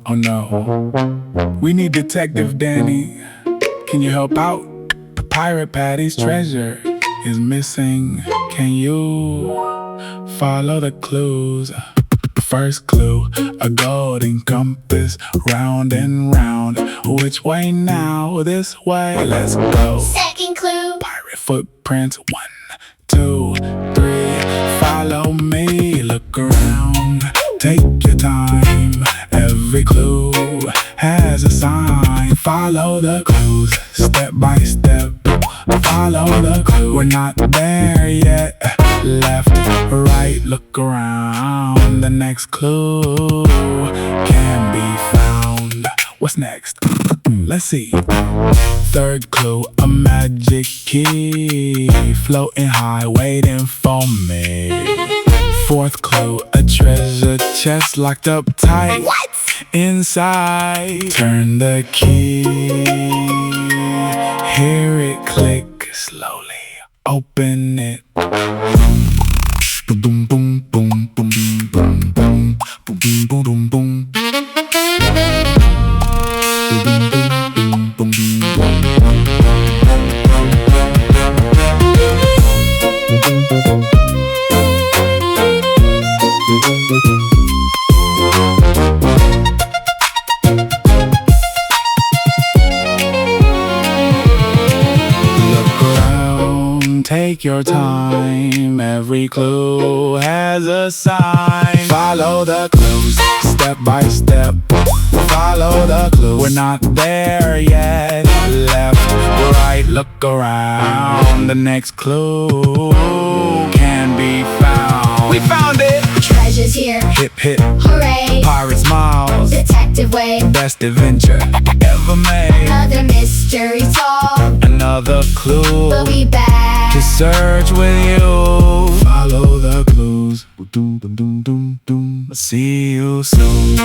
Oh no. We need Detective Danny. Can you help out? Pirate Patty's treasure is missing. Can you follow the clues? First clue, a golden compass, round and round. Which way now? This way, let's go. Second clue, Pirate footprints, 1, 2, 3. Follow me, look around, take your time. Every clue has a sign. Follow the clues, step by step. Follow the clue, we're not there yet. Left, right, look around. The next clue can be found. What's next? Let's see. Third clue, a magic key, floating high, waiting for me. Fourth clue, a treasure chest locked up tight. What? Inside, turn the key, hear it click slowly, open it. Boom, boom, boom, boom, boom, boom, boom, boom, boom, boom, boom. Take your time, every clue has a sign. Follow the clues, step by step. Follow the clues, we're not there yet. Left, right, look around. The next clue can be found. We found it! Treasure's here, Hip hip, hooray! pirate smiles, Detective way, best adventure ever made. another mystery solved. Another clue We'll be back to search with you. Follow the clues. See you soon.